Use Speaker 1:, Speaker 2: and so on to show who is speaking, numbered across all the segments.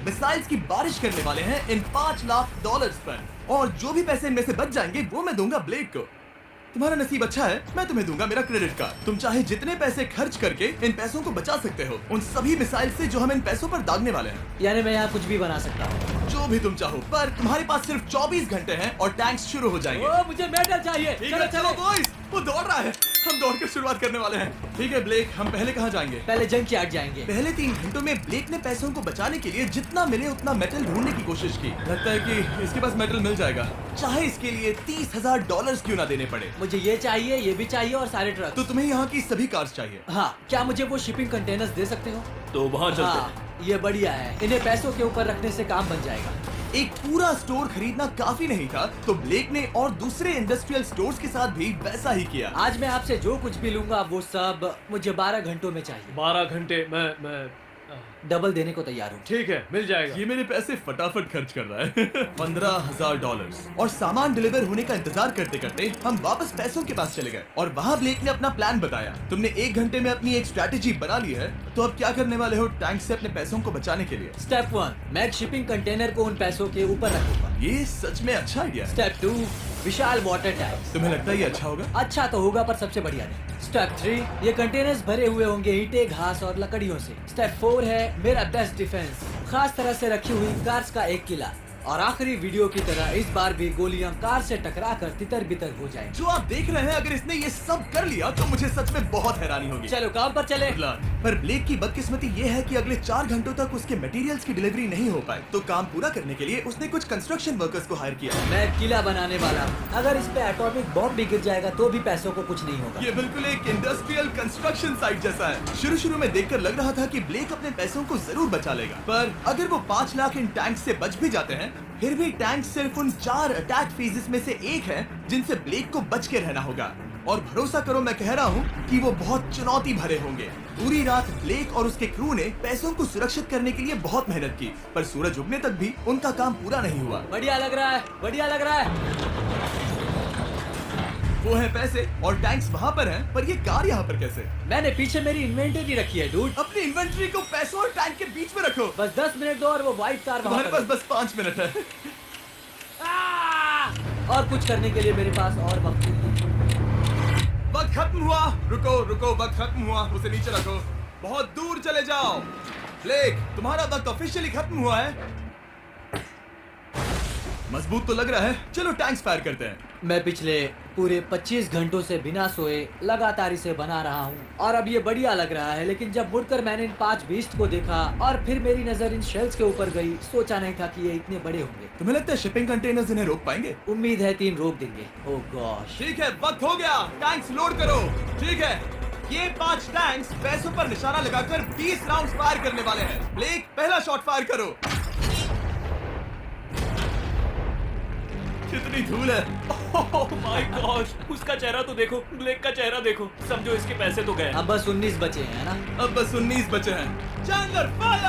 Speaker 1: Missiles की बारिश करने वाले हैं इन $5 लाख पर, और जो भी पैसे इनमें से बच जाएंगे वो मैं दूंगा ब्लेक को। तुम्हारा नसीब अच्छा है, मैं तुम्हें दूंगा मेरा क्रेडिट कार्ड। तुम चाहे जितने पैसे खर्च करके इन पैसों को बचा सकते हो, उन सभी मिसाइल से जो हम इन पैसों पर दागने वाले हैं।
Speaker 2: यानी मैं यहाँ कुछ भी बना सकता हूँ?
Speaker 1: जो भी तुम चाहो, पर तुम्हारे पास सिर्फ 24 घंटे हैं और टैंक्स शुरू हो जाएंगे।
Speaker 2: ओ, मुझे मेडल चाहिए।
Speaker 1: चलो चलो बॉयज, वो दौड़ रहा है, हम दौड़कर शुरुआत करने वाले हैं। ठीक है ब्लेक, हम पहले कहाँ जाएंगे?
Speaker 2: पहले जंकयार्ड जाएंगे।
Speaker 1: पहले 3 घंटों में ब्लेक ने पैसों को बचाने के लिए जितना मिले उतना मेटल ढूंढने की कोशिश की। लगता है कि इसके पास मेटल मिल जाएगा, चाहे इसके लिए $30,000 क्यों ना देने पड़े।
Speaker 2: मुझे ये चाहिए, ये भी चाहिए और सारे ट्रक।
Speaker 1: तो तुम्हें यहाँ की सभी कार्स चाहिए?
Speaker 2: हाँ, क्या मुझे वो शिपिंग कंटेनर्स दे सकते हो?
Speaker 3: तो वहाँ चलते हैं।
Speaker 2: हाँ, ये बढ़िया है, इन्हें पैसों के ऊपर रखने से काम बन जाएगा।
Speaker 1: एक पूरा स्टोर खरीदना काफी नहीं था, तो ब्लेक ने और दूसरे इंडस्ट्रियल स्टोर्स के साथ भी वैसा ही किया।
Speaker 2: आज मैं आपसे जो कुछ भी लूंगा वो सब मुझे 12 घंटों में चाहिए।
Speaker 3: 12 घंटे मैं
Speaker 2: डबल देने को तैयार हूँ।
Speaker 3: ठीक है, मिल जाएगा।
Speaker 1: ये मेरे पैसे फटाफट खर्च कर रहा है। $15,000। और सामान डिलीवर होने का इंतजार करते करते हम वापस पैसों के पास चले गए और वहाँ ब्लेक ने अपना प्लान बताया। तुमने 1 घंटे में अपनी एक स्ट्रैटेजी बना ली है, तो अब क्या करने वाले हो टैंक से अपने पैसों को बचाने के लिए?
Speaker 2: स्टेप 1, मैं एक शिपिंग कंटेनर को उन पैसों के ऊपर रखूंगा।
Speaker 1: ये सच में अच्छा आइडिया है।
Speaker 2: स्टेप 2, विशाल वाटर टैंक।
Speaker 1: तुम्हें लगता है ये अच्छा होगा?
Speaker 2: अच्छा तो होगा, पर सबसे बढ़िया नहीं। स्टेप 3, ये कंटेनर्स भरे हुए होंगे ईंटें, घास और लकड़ियों से। स्टेप 4 है मेरा बेस्ट डिफेंस, खास तरह से रखी हुई कार्स का एक किला। और आखिरी वीडियो की तरह इस बार भी गोलियां कार से टकराकर तितर बितर हो जाएं।
Speaker 1: जो आप देख रहे हैं, अगर इसने ये सब कर लिया तो मुझे सच में बहुत हैरानी होगी।
Speaker 2: चलो काम पर चले।
Speaker 1: पर ब्लेक की बदकिस्मती ये है कि अगले 4 घंटों तक उसके मटेरियल्स की डिलीवरी नहीं हो पाई, तो काम पूरा करने के लिए उसने कुछ कंस्ट्रक्शन वर्कर्स को हायर किया।
Speaker 2: मैं किला बनाने वाला हूँ, अगर इस पे एटॉमिक बॉम्ब भी गिर जाएगा तो भी पैसों को कुछ नहीं होगा।
Speaker 1: ये बिल्कुल एक इंडस्ट्रियल कंस्ट्रक्शन साइट जैसा है। शुरू में देखकर लग रहा था कि ब्लेक अपने पैसों को जरूर बचा लेगा, पर अगर वो 5 लाख इन टैंक से बच भी जाते हैं, फिर भी टैंक सिर्फ उन 4 अटैक फेजेस में से एक है जिनसे ब्लेक को बच के रहना होगा। और भरोसा करो, मैं कह रहा हूँ कि वो बहुत चुनौती भरे होंगे। पूरी रात ब्लेक और उसके क्रू ने पैसों को सुरक्षित करने के लिए बहुत मेहनत की, पर सूरज उगने तक भी उनका काम पूरा नहीं हुआ।
Speaker 2: बढ़िया लग रहा है, बढ़िया लग रहा है।
Speaker 1: वो है पैसे और टैंक्स वहाँ पर हैं, पर ये कार यहाँ पर कैसे?
Speaker 2: मैंने पीछे मेरी इन्वेंटरी रखी है डूड।
Speaker 1: अपनी इन्वेंट्री को पैसों और टैंक के बीच में रखो।
Speaker 2: बस 10 मिनट दो और वो व्हाइट कार वहाँ
Speaker 1: तुम्हारे
Speaker 2: पर
Speaker 1: पास बस 5 मिनट है।
Speaker 2: और कुछ करने के लिए मेरे पास और वक्त नहीं है।
Speaker 1: वक्त खत्म हुआ। रुको रुको, वक्त खत्म हुआ, उसे नीचे रखो, बहुत दूर चले जाओ। ब्लेक, तुम्हारा वक्त ऑफिशियली खत्म हुआ है। मजबूत तो लग रहा है, चलो टैंक्स फायर करते हैं।
Speaker 2: मैं पिछले पूरे 25 घंटों से बिना सोए लगातार इसे बना रहा हूँ और अब ये बढ़िया लग रहा है, लेकिन जब मुड़कर मैंने इन 5 बीस्ट को देखा और फिर मेरी नजर इन शेल्स के ऊपर गई, सोचा नहीं था कि ये इतने बड़े होंगे।
Speaker 1: तुम्हें लगता है शिपिंग कंटेनर्स इन्हें रोक पाएंगे?
Speaker 2: उम्मीद है 3 रोक देंगे। ओह गॉश।
Speaker 1: ठीक है, वक्त हो गया, टैंक्स लोड करो। ठीक है, ये 5 टैंक्स पैसों पर निशाना लगाकर 20 राउंड्स फायर करने वाले हैं। ब्लेक, पहला शॉट फायर करो। कितनी धूल है।
Speaker 3: ओह माय गॉड, उसका चेहरा तो देखो, ब्लेक का चेहरा देखो। समझो इसके पैसे तो गए।
Speaker 2: अब बस 19 बचे हैं ना?
Speaker 1: अब बस 19 बचे हैं। Chandler fire.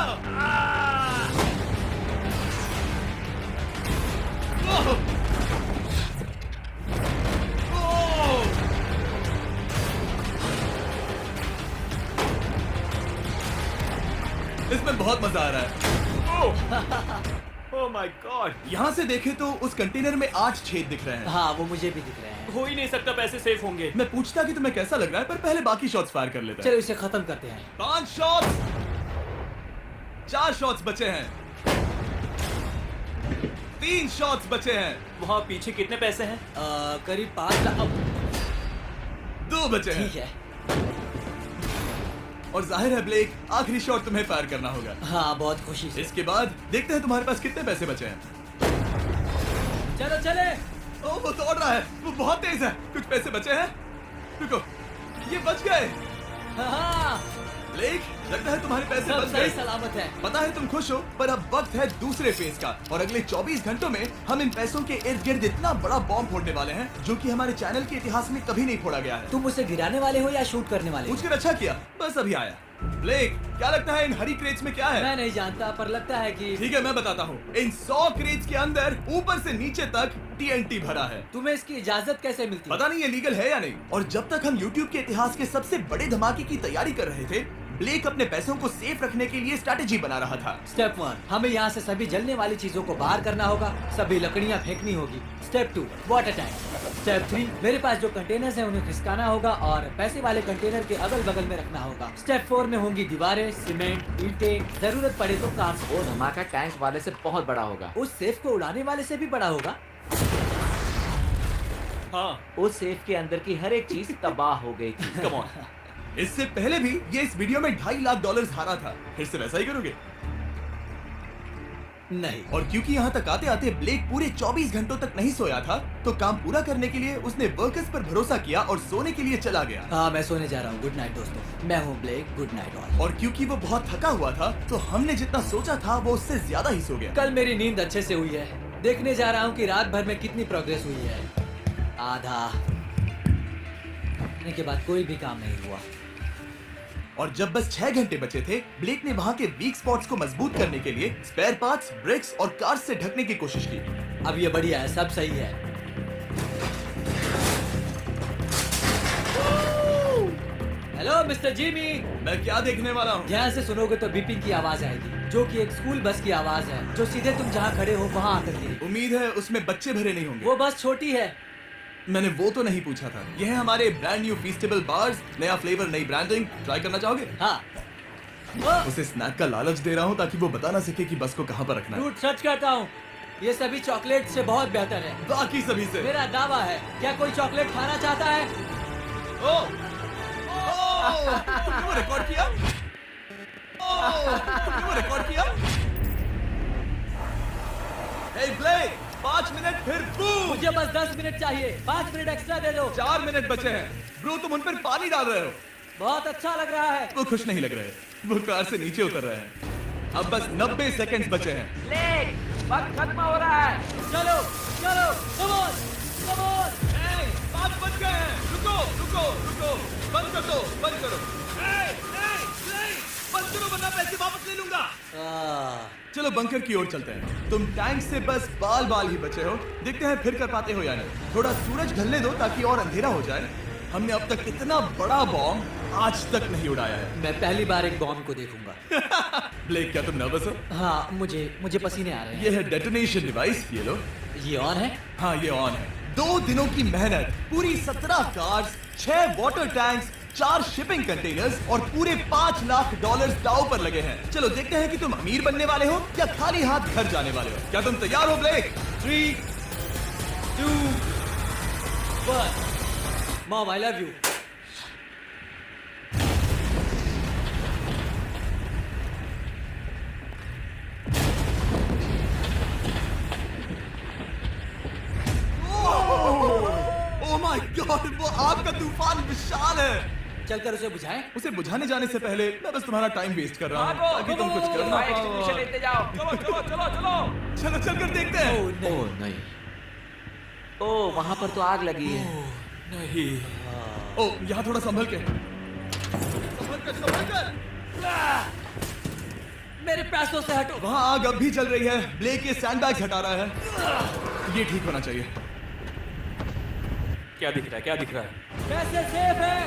Speaker 1: इसमें बहुत मजा आ रहा है।
Speaker 3: ओह माय गॉड।
Speaker 1: यहाँ से देखें तो उस कंटेनर में 8 छेद दिख रहे हैं।
Speaker 2: हाँ, वो मुझे भी दिख रहे हैं।
Speaker 3: हो ही नहीं सकता, पैसे सेफ होंगे।
Speaker 1: मैं पूछता कि तुम्हें कैसा लग रहा है, पर पहले बाकी शॉट्स फायर कर लेते हैं।
Speaker 2: चलो इसे खत्म करते हैं।
Speaker 1: 5 शॉट्स, 4 शॉट्स बचे हैं, 3 शॉट्स बचे हैं।
Speaker 3: वहाँ पीछे कितने पैसे हैं?
Speaker 2: करीब 5 लाख।
Speaker 1: 2 बचे हैं।
Speaker 2: ठीक है।
Speaker 1: और जाहिर है ब्लेक, आखिरी शॉट तुम्हें फायर करना होगा।
Speaker 2: हाँ, बहुत खुशी से।
Speaker 1: इसके बाद देखते हैं तुम्हारे पास कितने पैसे बचे हैं।
Speaker 2: चलो चले।
Speaker 1: ओह, वो दौड़ रहा है, वो बहुत तेज है। कुछ पैसे बचे हैं। रुको, ये बच गए।
Speaker 2: हाँ,
Speaker 1: ब्लेक, लगता है तुम्हारे पैसे
Speaker 2: सब
Speaker 1: बच
Speaker 2: सही
Speaker 1: गए।
Speaker 2: सलामत है।
Speaker 1: पता है तुम खुश हो, पर अब वक्त है दूसरे फेज का, और अगले 24 घंटों में हम इन पैसों के इर्द गिर्द इतना बड़ा बॉम्ब फोड़ने वाले हैं जो कि हमारे चैनल के इतिहास में कभी नहीं फोड़ा गया है।
Speaker 2: तुम उसे गिराने वाले हो या शूट करने वाले हो?
Speaker 1: पूछकर अच्छा किया, बस अभी आया। ब्लेक, क्या लगता है इन हरी क्रेट्स में क्या है?
Speaker 2: मैं नहीं जानता, पर लगता है कि
Speaker 1: ठीक है, मैं बताता हूँ। इन 100 क्रेट्स के अंदर ऊपर से नीचे तक TNT भरा है।
Speaker 2: तुम्हें इसकी इजाजत कैसे मिलती है?
Speaker 1: पता नहीं ये लीगल है या नहीं। और जब तक हम YouTube के इतिहास के सबसे बड़े धमाके की तैयारी कर रहे थे, ब्लेक अपने पैसों को सेफ रखने के लिए स्ट्रैटेजी बना रहा था।
Speaker 2: स्टेप 1, हमें यहाँ से सभी जलने वाली चीजों को बाहर करना होगा, सभी लकड़ियाँ फेंकनी होगी। Step 2, water tank. स्टेप 3, मेरे पास जो कंटेनर्स हैं उन्हें खिसकाना होगा और पैसे वाले कंटेनर के अगल बगल में रखना होगा। स्टेप 4 में होंगी दीवारें, सीमेंट, ईंटें, जरूरत पड़े तो कार्स।
Speaker 4: वो धमाका टैंक वाले से बहुत बड़ा होगा।
Speaker 2: उस सेफ को उड़ाने वाले से भी बड़ा होगा।
Speaker 3: हाँ,
Speaker 4: उस सेफ के अंदर की हर एक चीज तबाह हो गई थी।
Speaker 3: Come on.
Speaker 1: इससे पहले भी ये इस वीडियो में $2.5 लाख हारा था। फिर से वैसा ही करोगे?
Speaker 2: नहीं।
Speaker 1: और क्योंकि यहाँ तक आते आते ब्लेक पूरे 24 घंटों तक नहीं सोया था, तो काम पूरा करने के लिए उसने वर्कर्स पर भरोसा किया और सोने के लिए चला गया।
Speaker 2: हाँ, मैं सोने जा रहा हूँ। गुड नाइट दोस्तों, मैं हूँ ब्लेक। Good night all.
Speaker 1: और क्योंकि वो बहुत थका हुआ था, तो हमने जितना सोचा था वो उससे ज्यादा ही सो गया।
Speaker 2: कल मेरी नींद अच्छे से हुई है। देखने जा रहा हूँ कि रात भर में कितनी प्रोग्रेस हुई है। आधा के बाद कोई भी काम नहीं हुआ।
Speaker 1: और जब बस 6 घंटे बचे थे, ब्लेक ने वहाँ के वीक स्पॉट्स को मजबूत करने के लिए स्पेयर पार्ट्स, ब्रिक्स और कार्स से ढकने की कोशिश की।
Speaker 2: अब ये बढ़िया है, सब सही है। Hello mister Jimmy.
Speaker 1: मैं क्या देखने वाला हूँ?
Speaker 2: ध्यान से सुनोगे तो बीपिंग की आवाज आएगी, जो कि एक स्कूल बस की आवाज है, जो सीधे तुम जहाँ खड़े हो वहाँ आकर गिरी।
Speaker 1: उम्मीद है उसमें बच्चे भरे नहीं होंगे।
Speaker 2: वो बस छोटी है।
Speaker 1: मैंने वो तो नहीं पूछा था। यह है हमारे ब्रांड न्यू फीस्टेबल बार्स, नया फ्लेवर, नई ब्रांडिंग। ट्राई करना चाहोगे?
Speaker 2: हाँ।
Speaker 1: उसे स्नैक का लालच दे रहा हूँ ताकि वो बता ना सके कि बस को कहाँ पर रखना है।
Speaker 2: झूठ सच कहता हूँ, ये सभी चॉकलेट से बहुत बेहतर है।
Speaker 1: बाकी सभी से।
Speaker 2: मेरा दावा है। क्या कोई चॉकलेट खाना चाहता है?
Speaker 1: तुमने रिकॉर्ड किया? तुमने रिकॉर्ड किया? Hey Blake, 5 मिनट फिर boom!
Speaker 2: मुझे बस 10 मिनट चाहिए। 5 मिनट एक्स्ट्रा दे दो।
Speaker 1: 4 मिनट बचे हैं। ब्रो, तुम उन पर पानी डाल रहे हो।
Speaker 2: बहुत अच्छा लग रहा है।
Speaker 1: वो खुश नहीं लग रहे। वो कार से नीचे उतर रहे हैं। अब बस 90 सेकंड्स बचे हैं।
Speaker 4: ब्लेक, वक्त खत्म हो रहा है।
Speaker 2: चलो चलो, कम ऑन कम ऑन।
Speaker 1: 5 बज गए हैं। रुको रुको रुको, बंद कर दो, बंद करो। बंद करो वरना पैसे वापस ले लूंगा। चलो बंकर की ओर चलते हैं। तुम टैंक से बस बाल बाल ही बचे हो। देखते हैं फिर कर पाते हो या नहीं। थोड़ा सूरज ढलने दो ताकि और अंधेरा हो जाए। हमने अब तक इतना बड़ा बॉम्ब आज तक नहीं उड़ाया है।
Speaker 2: मैं पहली बार एक बॉम्ब को देखूंगा।
Speaker 1: ब्लेक, क्या तुम नर्वस हो?
Speaker 2: हाँ, मुझे पसीने आ रहे हैं।
Speaker 1: ये है डेटोनेशन डिवाइस, ये लो।
Speaker 2: ये ऑन है?
Speaker 1: हाँ, ये ऑन है। 2 दिनों की मेहनत, पूरी 17 cars, 6 water tanks, 4 shipping containers और पूरे $5 लाख दांव पर लगे हैं। चलो देखते हैं कि तुम अमीर बनने वाले हो या खाली हाथ घर जाने वाले हो। क्या तुम तैयार हो Blake?
Speaker 2: 3, 2, 1। Mom, I love you.
Speaker 1: Oh my god, वो आग का तूफान विशाल है।
Speaker 2: चलकर उसे बुझाएं।
Speaker 1: उसे बुझाने जाने से पहले मैं बस तुम्हारा टाइम वेस्ट कर रहा हूँ ताकि तुम कुछ कर ना
Speaker 4: फायर एक्सटिंग्विशर
Speaker 1: पाओ।
Speaker 4: लेते जाओ। चलो चलो चलो चलो।
Speaker 1: चलो चलकर देखते हैं।
Speaker 2: ओह नहीं।
Speaker 4: ओह नहीं। ओह, वहाँ पर तो आग लगी है।
Speaker 3: नहीं।
Speaker 1: ओह, यहाँ थोड़ा संभल के। संभल कर, संभल कर।
Speaker 2: मेरे पैसों से हटो।
Speaker 1: वहाँ आग अब भी चल रही है। ब्लेक ये सैंडबैग्स हटा रहा है। ये ठीक होना चाहिए।
Speaker 3: क्या दिख रहा है? क्या दिख रहा है?
Speaker 2: कैसे सेफ है?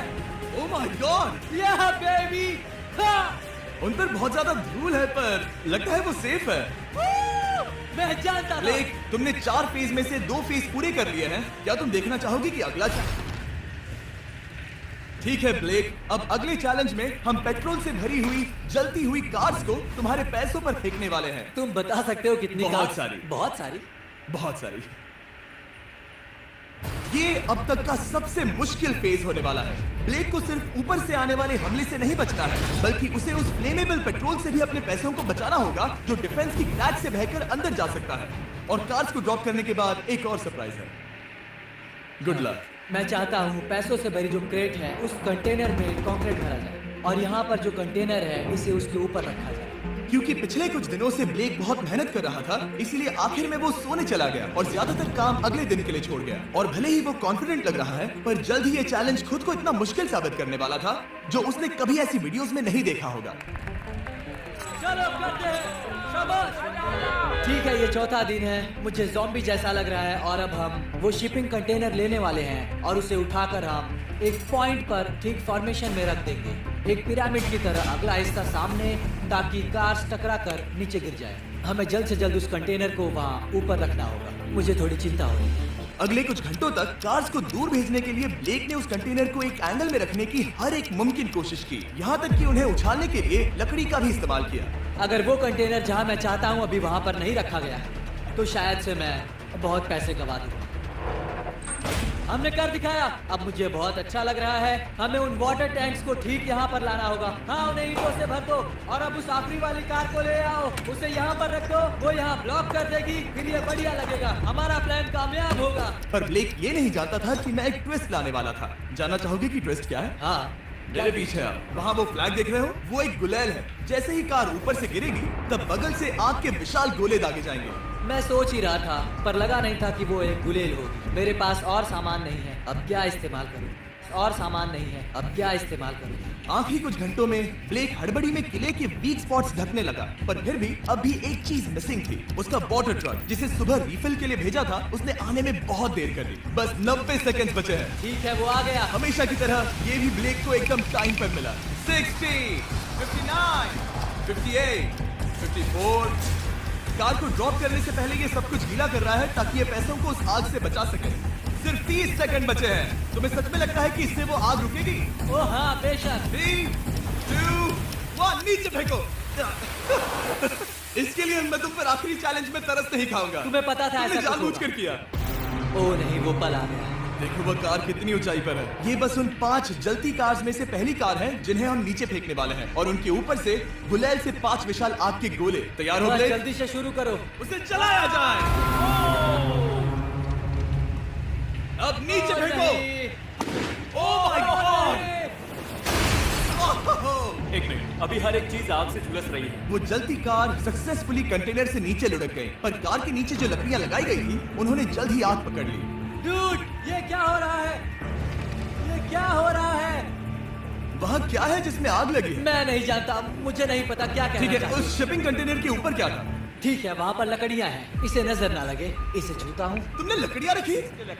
Speaker 1: ओह माय गॉड,
Speaker 2: या बेबी।
Speaker 1: उन पर बहुत ज्यादा धूल है, पर लगता है वो सेफ है।
Speaker 2: मैं जानता था।
Speaker 1: ब्लेक, तुमने 4 फेज में से 2 फेज पूरे कर लिए हैं। क्या तुम देखना चाहोगे कि अगला ठीक है ब्लेक, अब अगले चैलेंज में हम पेट्रोल से भरी हुई जलती हुई कार्स को तुम्हारे पैसों पर फेंकने वाले हैं।
Speaker 2: तुम बता सकते हो कितनी
Speaker 1: बहुत
Speaker 2: कार?
Speaker 1: सारी।
Speaker 2: बहुत सारी।
Speaker 1: बहुत सारी। ये अब तक का सबसे मुश्किल फेज होने वाला है। ब्लेक को सिर्फ ऊपर से आने वाले हमले से नहीं बचना है, बल्कि उसे उस फ्लेमेबल पेट्रोल से भी अपने पैसों को बचाना होगा जो डिफेंस की क्रैक से बहकर अंदर जा सकता है। और कार्स को ड्रॉप करने के बाद एक और सरप्राइज है। Good luck.
Speaker 2: मैं चाहता हूँ पैसों से भरी जो क्रेट है उस कंटेनर में कंक्रीट भरा जाए और यहाँ पर जो कंटेनर है इसे उसके ऊपर रखा जाए।
Speaker 1: क्योंकि पिछले कुछ दिनों से ब्लेक बहुत मेहनत कर रहा था, इसीलिए आखिर में वो सोने चला गया और ज्यादातर काम अगले दिन के लिए छोड़ गया। और भले ही वो कॉन्फिडेंट लग रहा है, पर जल्द ही ये चैलेंज खुद को इतना मुश्किल साबित करने वाला था जो उसने कभी ऐसी वीडियोस में नहीं देखा होगा।
Speaker 2: चलो करते हैं। शाबाश। ठीक है, ये चौथा दिन है। मुझे ज़ॉम्बी जैसा लग रहा है और अब हम वो शिपिंग कंटेनर लेने वाले हैं और उसे उठाकर हम एक पॉइंट पर ठीक फॉर्मेशन में रख देंगे, एक पिरामिड की तरह। अगला हिस्सा सामने, ताकि कार्स टकरा कर नीचे गिर जाए। हमें जल्द से जल्द उस कंटेनर को वहाँ ऊपर रखना होगा। मुझे थोड़ी चिंता हो रही है।
Speaker 1: अगले कुछ घंटों तक कार्स को दूर भेजने के लिए ब्लेक ने उस कंटेनर को एक एंगल में रखने की हर एक मुमकिन कोशिश की, यहाँ तक कि उन्हें उछालने के लिए लकड़ी का भी इस्तेमाल किया।
Speaker 2: अगर वो कंटेनर जहाँ मैं चाहता हूँ अभी वहाँ पर नहीं रखा गया, तो शायद से मैं बहुत पैसे गवा दूँ। हमने कर दिखाया, अब मुझे बहुत अच्छा लग रहा है। हमें उन वाटर टैंक्स को ठीक यहाँ पर लाना होगा। हाँ, उन्हें ईंटों से भर दो और अब उस आखिरी वाली कार को ले आओ, उसे यहाँ पर रख दो। वो यहाँ ब्लॉक कर देगी, फिर ये बढ़िया लगेगा। हमारा प्लान कामयाब होगा।
Speaker 1: पर ब्लेक ये नहीं जानता था कि मैं एक ट्विस्ट लाने वाला था। जानना चाहोगे कि ट्विस्ट क्या है?
Speaker 2: हाँ,
Speaker 1: मेरे पीछे आप वहाँ वो फ्लैग देख रहे हो, वो एक गुलेल है। जैसे ही कार ऊपर से गिरेगी, तब बगल से आग के विशाल गोले दागे जाएंगे।
Speaker 2: मैं सोच ही रहा था, पर लगा नहीं था कि वो एक गुलेल होगी। मेरे पास और सामान नहीं है, अब क्या इस्तेमाल करूं? और सामान नहीं है, अब क्या इस्तेमाल करूं?
Speaker 1: आखिरी कुछ घंटों में ब्लेक हड़बड़ी में किले के वीक स्पॉट्स ढकने लगा, पर फिर भी अब भी एक चीज मिसिंग थी। उसका वाटर ट्रक, जिसे सुबह रिफिल के लिए भेजा था, उसने आने में बहुत देर कर दी। बस 90 सेकंड बचे हैं।
Speaker 2: ठीक है, वो आ गया।
Speaker 1: हमेशा की तरह ये भी ब्लेक को एकदम टाइम पर मिला। 60, 59, 58, 54। कार को ड्रॉप करने से पहले ये सब कुछ गीला कर रहा है ताकि ये पैसों को उस आग से बचा सके। सिर्फ 30 सेकंड बचे हैं। तुम्हें सच में लगता है कि इससे वो आग रुकेगी?
Speaker 2: ओ हाँ, बेशक।
Speaker 1: 3, 2, 1, नीचे फेंको। इसके लिए मैं तुम पर आखिरी चैलेंज में तरस नहीं खाऊंगा।
Speaker 2: तुम्हें पता था
Speaker 1: तुमने
Speaker 2: ऐसा कुछ
Speaker 1: जानबूझकर किया।
Speaker 2: ओ नहीं, वो पल आ गया।
Speaker 1: देखो वो कार कितनी ऊंचाई पर है। ये बस उन 5 जलती कार्स में से पहली कार है जिन्हें हम नीचे फेंकने वाले हैं, और उनके ऊपर से गुलेल से 5 विशाल आग के गोले। तैयार हो
Speaker 2: बस
Speaker 1: ब्लेक?
Speaker 2: जल्दी से शुरू करो।
Speaker 1: उसे चलाया जाए। अब नीचे
Speaker 2: ओ
Speaker 1: फेंको।
Speaker 2: नहीं।
Speaker 1: ओह माय गॉड!
Speaker 3: एक मिनट, अभी हर एक चीज आग से झुलस रही है।
Speaker 1: वो जलती कार सक्सेसफुली कंटेनर से नीचे लुढ़क गई, पर कार के नीचे जो लकड़ियां लगाई गई थी, उन्होंने जल्द ही आग पकड़ ली।
Speaker 2: डूड, ये क्या हो रहा है? ये क्या हो रहा है?
Speaker 1: वहाँ क्या है जिसमें आग लगी है?
Speaker 2: मैं नहीं जानता, मुझे नहीं पता क्या कहना
Speaker 1: ठीक है,
Speaker 2: चाहिए।
Speaker 1: उस शिपिंग कंटेनर के ऊपर क्या था?
Speaker 2: ठीक है, वहाँ पर लकड़ियाँ हैं, इसे नजर ना लगे। इसे छूता हूँ।
Speaker 1: तुमने लकड़ियां रखी?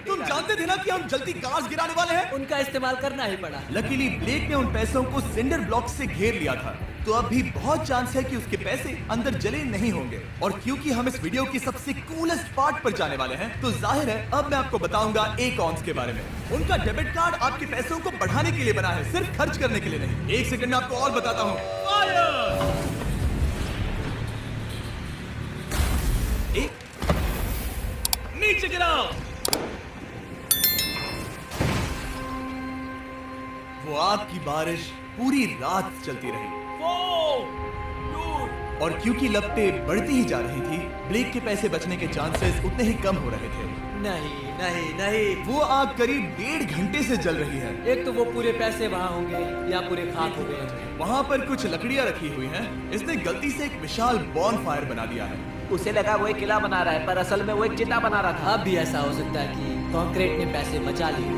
Speaker 1: तुम जानते थे ना कि हम जलती कार्स गिराने वाले हैं?
Speaker 2: उनका इस्तेमाल करना ही पड़ा।
Speaker 1: लकीली ब्लेक ने उन पैसों को सिंडर ब्लॉक से घेर लिया था, तो अब भी बहुत चांस है कि उसके पैसे अंदर जले नहीं होंगे। और क्योंकि हम इस वीडियो की सबसे कूलेस्ट पार्ट पर जाने वाले हैं, तो जाहिर है अब मैं आपको बताऊंगा एकॉन्स के बारे में। उनका डेबिट कार्ड आपके पैसों को बढ़ाने के लिए बना है, सिर्फ खर्च करने के लिए नहीं। एक सेकंड में आपको और बताता हूँ। फायर! नीचे गिराओ। वो आग की बारिश पूरी रात चलती रही, और क्योंकि लपटें बढ़ती ही जा रही थी, ब्लेक के पैसे बचने के चांसेस उतने ही कम हो रहे थे।
Speaker 2: नहीं नहीं नहीं,
Speaker 1: वो आग करीब 1.5 घंटे से जल रही है।
Speaker 2: एक तो वो पूरे पैसे वहाँ होंगे या पूरे खाक हो गए होंगे।
Speaker 1: वहाँ पर कुछ लकड़ियाँ रखी हुई हैं। इसने गलती से एक विशाल बॉन फायर बना दिया है।
Speaker 4: उसे लगा वो एक किला बना रहा है, पर असल में वो एक चिता बना रहा था।
Speaker 2: अब भी ऐसा हो सकता है कि कंक्रीट ने पैसे बचा लिए।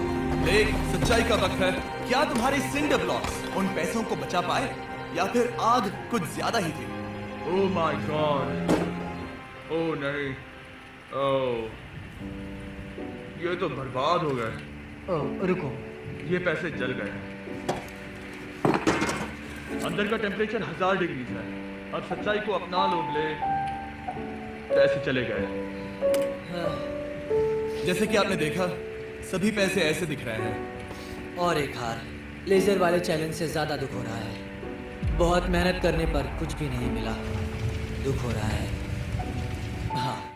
Speaker 1: ब्लेक, सच्चाई का वक्त है। क्या तुम्हारे सिंडर ब्लॉक्स उन पैसों को बचा पाए, या फिर आग कुछ ज्यादा ही थी?
Speaker 5: Oh my god! Oh नहीं! Oh! ये तो बर्बाद हो गए।
Speaker 2: ओह, रुको।
Speaker 5: ये पैसे जल गए। अंदर का टेम्परेचर 1000 डिग्री है। अब सच्चाई को अपना लो ब्लेक। पैसे चले गए।
Speaker 1: जैसे कि आपने देखा, सभी पैसे ऐसे दिख रहे हैं।
Speaker 2: और एक हार। लेजर वाले चैलेंज से ज्यादा दुख हो रहा है। बहुत मेहनत करने पर कुछ भी नहीं मिला। दुख हो रहा है।